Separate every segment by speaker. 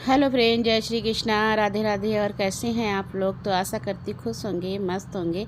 Speaker 1: Hello friend, जय श्री कृष्णा, राधे राधे। और कैसे हैं आप लोग? तो आशा करती खुश होंगे, मस्त होंगे,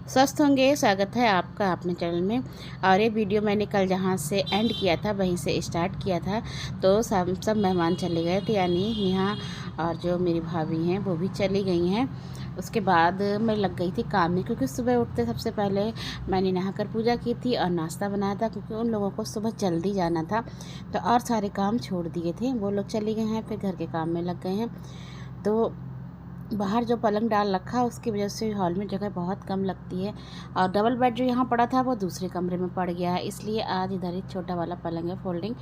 Speaker 1: स्वस्थ होंगे। स्वागत है आपका अपने चैनल में। और ये वीडियो मैंने कल जहाँ से एंड किया था वहीं से स्टार्ट किया था। तो सब मेहमान चले गए थे, यानी नेहा और जो मेरी भाभी हैं वो भी चली गई हैं। उसके बाद मैं लग गई थी काम में, क्योंकि सुबह उठते सबसे पहले मैंने नहाकर पूजा की थी और नाश्ता बनाया था, क्योंकि उन लोगों को सुबह जल्दी जाना था। तो और सारे काम छोड़ दिए थे, वो लोग चले गए हैं, फिर घर के काम में लग गए हैं। तो बाहर जो पलंग डाल रखा उसकी वजह से हॉल में जगह बहुत कम लगती है। और डबल बेड जो यहाँ पड़ा था वो दूसरे कमरे में पड़ गया है, इसलिए आज इधर ही छोटा वाला पलंग है फोल्डिंग,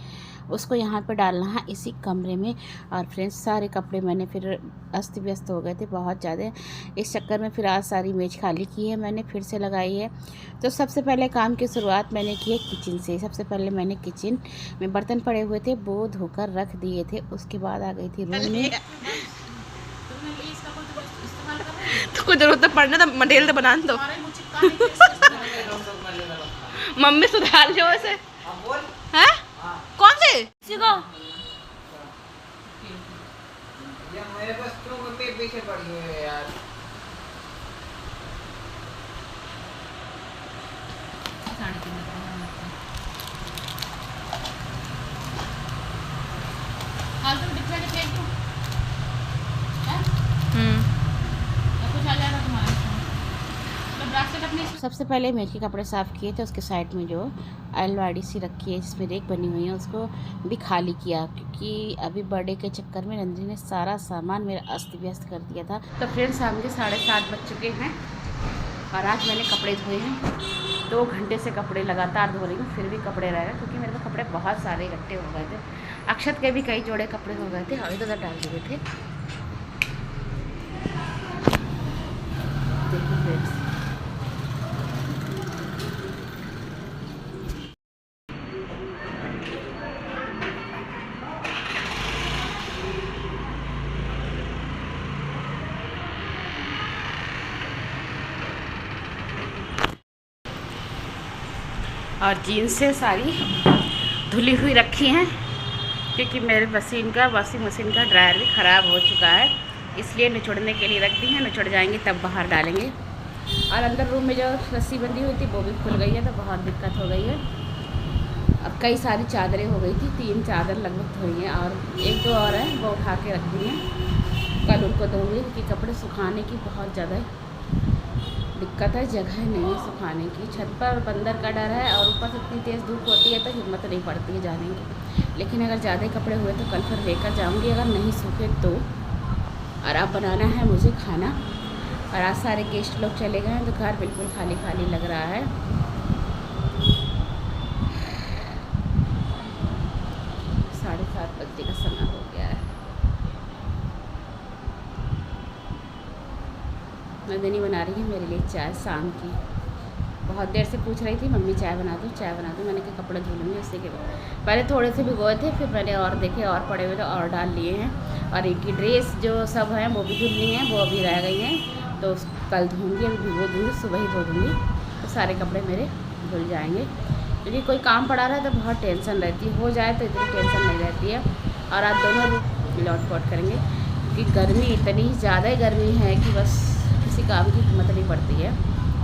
Speaker 1: उसको यहाँ पे डालना है इसी कमरे में। और फ्रेंड्स, सारे कपड़े मैंने फिर अस्त व्यस्त हो गए थे बहुत ज़्यादा, इस चक्कर में फिर आज सारी मेज खाली की है, मैंने फिर से लगाई है। तो सबसे पहले काम की शुरुआत मैंने की है किचन से। सबसे पहले मैंने किचन में बर्तन पड़े हुए थे वो धोकर रख दिए थे। उसके बाद आ गई थी रूम में।
Speaker 2: तो कोई जरूरत तो पड़ने तो मटेरियल तो बना दो। मम्मी सुधार लो ऐसे। हैं? कौन से? सीखो।
Speaker 3: मेरे पास क्यों मम्मी पीछे पड़ी हुई है यार।
Speaker 1: सबसे पहले मेज के कपड़े साफ़ किए थे, उसके साइड में जो अलमारी सी रखी है जिसमें रेक बनी हुई है उसको भी खाली किया, क्योंकि अभी बर्थडे के चक्कर में नंदिनी ने सारा सामान मेरा अस्त व्यस्त कर दिया था। तो फ्रेंड्स, शाम के 7:30 बज चुके हैं और आज मैंने कपड़े धोए हैं। 2 घंटे से कपड़े लगातार धो रही हूँ, फिर भी कपड़े रह गए, क्योंकि मेरे को कपड़े बहुत सारे इकट्ठे हो गए थे। अक्षत के भी कई जोड़े कपड़े हो गए थे और इधर डाल दिए थे। देखिए फ्रेंड्स, और जीन्स से सारी धुली हुई रखी हैं, क्योंकि मेरे वॉशिंग मशीन का ड्रायर भी ख़राब हो चुका है, इसलिए निचोड़ने के लिए रख दी हैं। निचोड़ जाएंगे तब बाहर डालेंगे। और अंदर रूम में जो रस्सी बंधी हुई थी वो भी खुल गई है, तो बहुत दिक्कत हो गई है। अब कई सारी चादरें हो गई थी, 3 चादर लगभग धोई हैं और 1-2 और हैं वो उठा के रख दी हैं। कल उनको धोंगी, क्योंकि कपड़े सुखाने की बहुत ज़्यादा दिक्कत है, जगह नहीं है सुखाने की। छत पर बंदर का डर है और ऊपर से इतनी तेज़ धूप होती है तो हिम्मत नहीं पड़ती है जाने की। लेकिन अगर ज़्यादा कपड़े हुए तो कल फिर लेकर जाऊंगी, अगर नहीं सूखे तो। और अब बनाना है मुझे खाना, और आज सारे गेस्ट लोग चले गए हैं तो घर बिल्कुल खाली खाली लग रहा है। साढ़े 7 बजे का समय हो गया है। नंदिनी बना रही है मेरे लिए चाय शाम की। बहुत देर से पूछ रही थी मम्मी चाय बना दो, चाय बना दो। मैंने कहा कपड़े धो लूँगी, उससे के पहले थोड़े से भिगोए थे, फिर मैंने और देखे और पड़े हुए थे और डाल लिए हैं। और इनकी ड्रेस जो सब हैं वो भी धुलनी है, वो अभी रह गई हैं, तो कल धोंगी, अभी भिगो दूँगी, सुबह ही धो दूँगी, तो सारे कपड़े मेरे धुल जाएंगे। क्योंकि कोई काम पड़ा रहा है तो बहुत टेंशन रहती है, हो जाए तो इतनी टेंशन नहीं रहती है। और आज दोनों लौट पौट करेंगे, क्योंकि गर्मी इतनी ज़्यादा गर्मी है कि बस किसी काम की हिम्मत नहीं पड़ती है।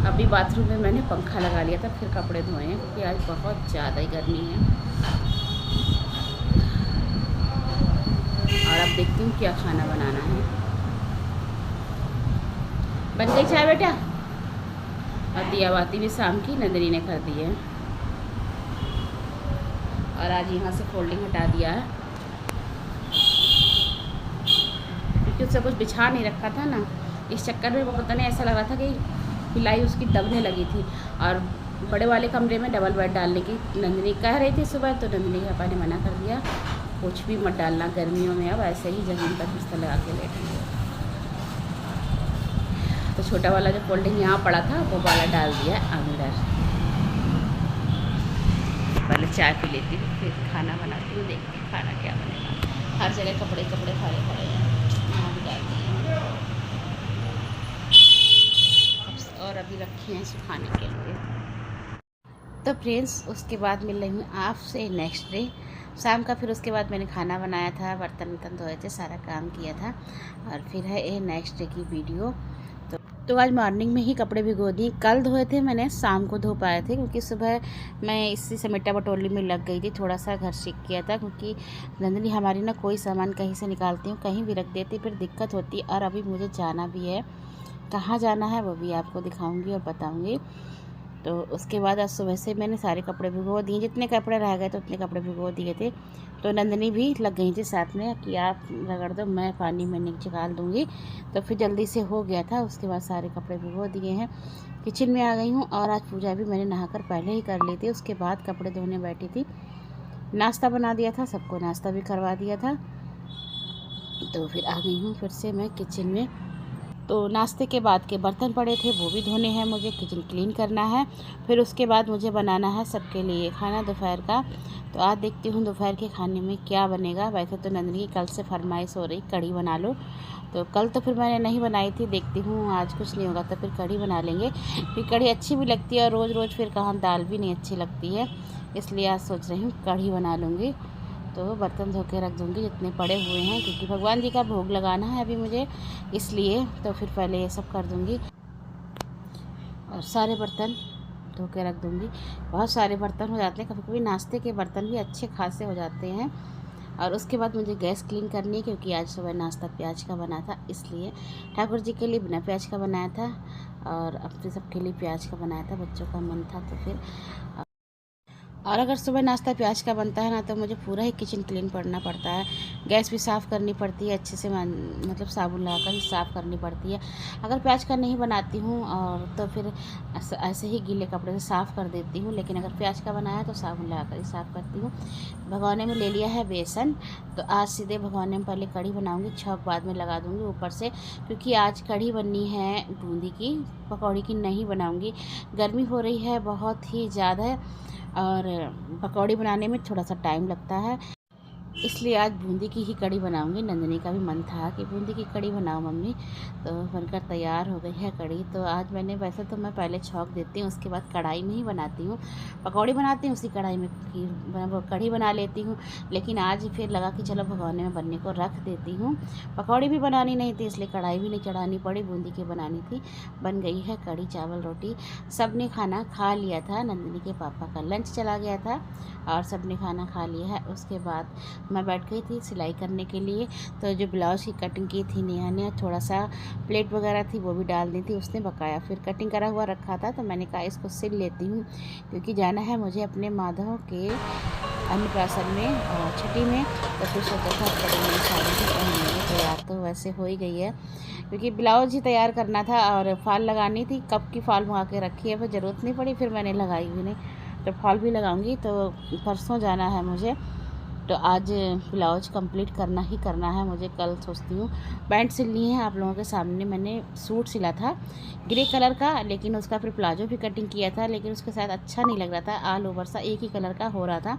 Speaker 1: अभी बाथरूम में मैंने पंखा लगा लिया था, फिर कपड़े धोए हैं, क्योंकि आज बहुत ज़्यादा ही गर्मी है। और अब देखती हूँ क्या खाना बनाना है। बन गई चाय बेटा? और दिया बाती भी शाम की नंदिनी ने कर दी है। और आज यहाँ से फोल्डिंग हटा दिया है, क्योंकि उससे कुछ बिछा नहीं रखा था ना, इस चक्कर में वो पता नहीं ऐसा लग रहा था कि पिलाई उसकी दबने लगी थी। और बड़े वाले कमरे में डबल बेड डालने की नंदिनी कह रही थी सुबह, तो नंदिनी के पापा ने मना कर दिया, कुछ भी मत डालना गर्मियों में, अब ऐसे ही ज़मीन पर बिस्तर लगा के लेटेंगे। तो छोटा वाला जो फोल्डिंग यहाँ पड़ा था वो वाला डाल दिया अंदर। पहले चाय पी लेती हूँ, फिर खाना बनाती हूँ, देखती हूँ खाना क्या बनेगा। हर जगह कपड़े कपड़े खड़े खड़े हैं, यहाँ भी डाल दिए और अभी रखे हैं सुखाने के लिए। तो फ्रेंड्स उसके बाद मिल रही हूँ आपसे नेक्स्ट डे शाम का। फिर उसके बाद मैंने खाना बनाया था, बर्तन वर्तन धोए थे, सारा काम किया था। और फिर है ये नेक्स्ट डे की वीडियो। तो आज मॉर्निंग में ही कपड़े भिगो दिए। कल धोए थे मैंने, शाम को धो पाए थे क्योंकि सुबह मैं इसी समेटा बटोली में लग गई थी। थोड़ा सा घर सीख किया था क्योंकि नंदनी हमारी ना कोई सामान कहीं से निकालती हूँ कहीं भी रख देती, फिर दिक्कत होती। और अभी मुझे जाना भी है, कहाँ जाना है वो भी आपको दिखाऊँगी और बताऊँगी। तो उसके बाद आज सुबह से मैंने सारे कपड़े भिगो दिए, जितने कपड़े रह गए थे उतने कपड़े भिगो दिए थे। तो नंदनी भी लग गई थी साथ में कि आप रगड़ दो, मैं पानी में निकाल दूँगी। तो फिर जल्दी से हो गया था। उसके बाद सारे कपड़े भिगो दिए हैं, किचन में आ गई हूँ। और आज पूजा भी मैंने नहाकर पहले ही कर ली थी। उसके बाद कपड़े धोने बैठी थी, नाश्ता बना दिया था, सबको नाश्ता भी करवा दिया था। तो फिर आ गई हूँ फिर से मैं किचन में। तो नाश्ते के बाद के बर्तन पड़े थे वो भी धोने हैं मुझे, किचन क्लीन करना है। फिर उसके बाद मुझे बनाना है सबके लिए खाना दोपहर का। तो आज देखती हूँ दोपहर के खाने में क्या बनेगा। वैसे तो नंदनी की कल से फरमाइश हो रही कढ़ी बना लो, तो कल तो फिर मैंने नहीं बनाई थी। देखती हूँ आज कुछ नहीं होगा तो फिर कढ़ी बना लेंगे। फिर कढ़ी अच्छी भी लगती है और रोज़ रोज़ फिर कहाँ दाल भी नहीं अच्छी लगती है, इसलिए आज सोच रही हूँ कढ़ी बना लूँगी। तो बर्तन धो के रख दूँगी जितने पड़े हुए हैं, क्योंकि भगवान जी का भोग लगाना है अभी मुझे, इसलिए तो फिर पहले ये सब कर दूँगी। और सारे बर्तन धो के रख दूँगी। बहुत सारे बर्तन हो जाते हैं, कभी कभी नाश्ते के बर्तन भी अच्छे खासे हो जाते हैं। और उसके बाद मुझे गैस क्लीन करनी है, क्योंकि आज सुबह नाश्ता प्याज का बना था, इसलिए ठाकुर जी के लिए बिना प्याज का बनाया था और अपने सबके लिए प्याज का बनाया था। बच्चों का मन था तो फिर। और अगर सुबह नाश्ता प्याज का बनता है ना तो मुझे पूरा ही किचन क्लीन करना पड़ता है, गैस भी साफ़ करनी पड़ती है अच्छे से, मतलब साबुन लगाकर ही साफ़ करनी पड़ती है। अगर प्याज का नहीं बनाती हूँ और तो फिर ऐसे ही गीले कपड़े से साफ़ कर देती हूँ, लेकिन अगर प्याज का बनाया तो साबुन लगाकर ही साफ़ करती हूँ। भगोने में ले लिया है बेसन, तो आज सीधे भगोने में पहले कढ़ी बनाऊँगी, छौंक बाद में लगा दूँगी ऊपर से, क्योंकि आज कढ़ी बननी है बूंदी की, पकौड़ी की नहीं बनाऊँगी। गर्मी हो रही है बहुत ही ज़्यादा और पकौड़ी बनाने में थोड़ा सा टाइम लगता है, इसलिए आज बूंदी की ही कढ़ी बनाऊंगी। नंदनी का भी मन था कि बूंदी की कढ़ी बनाओ मम्मी, तो बनकर तैयार हो गई है कढ़ी। तो आज मैंने, वैसे तो मैं पहले छौंक देती हूँ उसके बाद कढ़ाई में ही बनाती हूँ, पकौड़ी बनाती हूँ उसी कढ़ाई में कढ़ी बना लेती हूँ। लेकिन आज फिर लगा कि चलो भगोने में बनने को रख देती हूँ। पकौड़ी भी बनानी नहीं थी इसलिए कढ़ाई भी नहीं चढ़ानी पड़ी, बूंदी की बनानी थी। बन गई है कढ़ी चावल रोटी। सब ने खाना खा लिया था, नंदनी के पापा का लंच चला गया था और सब ने खाना खा लिया है। उसके बाद मैं बैठ गई थी सिलाई करने के लिए। तो जो ब्लाउज़ की कटिंग की थी नेहा ने, थोड़ा सा प्लेट वगैरह थी वो भी डाल दी थी उसने, बकाया फिर कटिंग करा हुआ रखा था। तो मैंने कहा इसको सिल लेती हूँ, क्योंकि जाना है मुझे अपने माधव के अन्नप्राशन में और छठी में। तो फिर सोचा था करेंगे साड़ी भी पहनेंगे। तैयार तो वैसे हो ही गई है, क्योंकि ब्लाउज ही तैयार करना था और फॉल लगानी थी। कब की फॉल मंगा के रखी है, फिर ज़रूरत नहीं पड़ी, फिर मैंने लगाई भी नहीं। तो फॉल भी लगाऊंगी। तो परसों जाना है मुझे, तो आज ब्लाउज कंप्लीट करना ही करना है मुझे। कल सोचती हूँ पैंट सिलनी है। आप लोगों के सामने मैंने सूट सिला था ग्रे कलर का, लेकिन उसका फिर प्लाजो भी कटिंग किया था, लेकिन उसके साथ अच्छा नहीं लग रहा था, ऑल ओवर सा एक ही कलर का हो रहा था।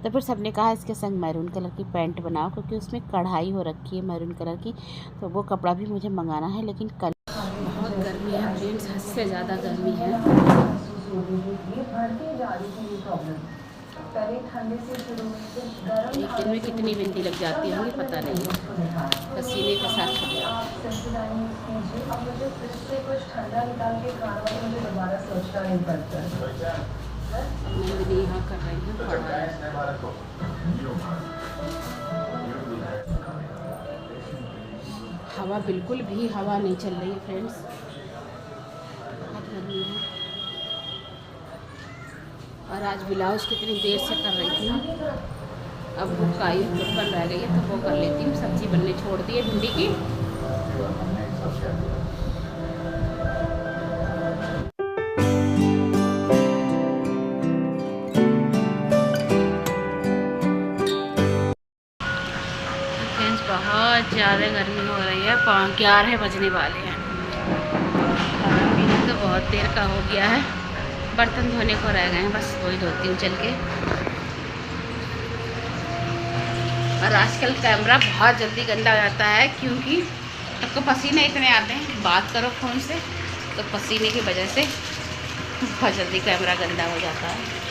Speaker 1: तो फिर सबने कहा इसके संग मैरून कलर की पैंट बनाओ, क्योंकि उसमें कढ़ाई हो रखी है मैरून कलर की। तो वो कपड़ा भी मुझे मंगाना है, लेकिन कल बहुत गर्मी है फ्रेंड्स, हद से ज़्यादा गर्मी है। एक दिन में कितनी बिंदी लग जाती होंगी पता नहीं, पसीने के साथ छूट नंदनी यहाँ कर रही है। हवा बिल्कुल भी हवा नहीं चल रही है फ्रेंड्स, बहुत गर्मी है। और आज ब्लाउज कितनी देर से कर रही थी, अब काई बन रह गई है तो वो कर लेती हूँ। सब्जी बनने छोड़ दी है भिंडी की। फ्रेंड्स बहुत ज़्यादा गर्मी हो रही है, 11 बजने वाले हैं। खाना पीना तो बहुत देर का हो गया है, बर्तन धोने को रह गए हैं, बस वही धोती हूँ चल के। और आजकल कैमरा बहुत जल्दी गंदा हो जाता है, क्योंकि सबको पसीने इतने आते हैं, बात करो फ़ोन से तो पसीने की वजह से बहुत जल्दी कैमरा गंदा हो जाता है।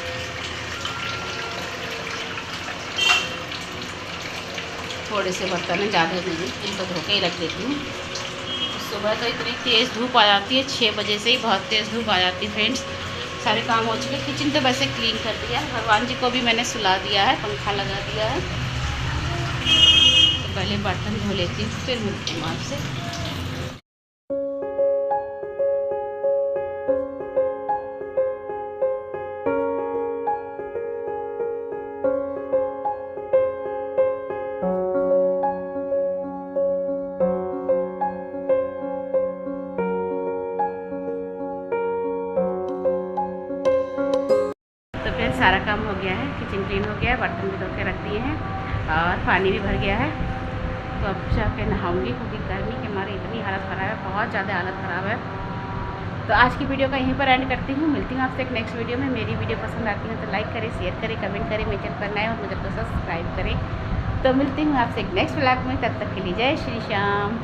Speaker 1: थोड़े से बर्तन हैं, ज़्यादा नहीं, इनको धो के ही रख देती हूँ। सुबह तो इतनी तेज़ धूप आ जाती है, 6 बजे से ही बहुत तेज़ धूप आ जाती है फ्रेंड्स। सारे काम हो चुके, किचन तो वैसे क्लीन कर दिया। भगवान जी को भी मैंने सुला दिया है, पंखा लगा दिया है। तो पहले बर्तन धो लेती हूँ, फिर मिलती हूँ आपसे। सारा काम हो गया है, किचन क्लीन हो गया है, बर्तन भी धो के रख दिए हैं और पानी भी भर गया है। तो अब जाके नहाऊंगी, क्योंकि गर्मी के मारे इतनी हालत ख़राब है, बहुत ज़्यादा हालत ख़राब है। तो आज की वीडियो का यहीं पर एंड करती हूँ। मिलती हूँ आपसे एक नेक्स्ट वीडियो में। मेरी वीडियो पसंद आती है तो लाइक करें, शेयर करें, कमेंट करें, मेरे चैनल पर नए और मुझे तो सब्सक्राइब करें। तो मिलती हूँ आपसे एक नेक्स्ट व्लॉग में, तब तक के लिए जय श्री श्याम।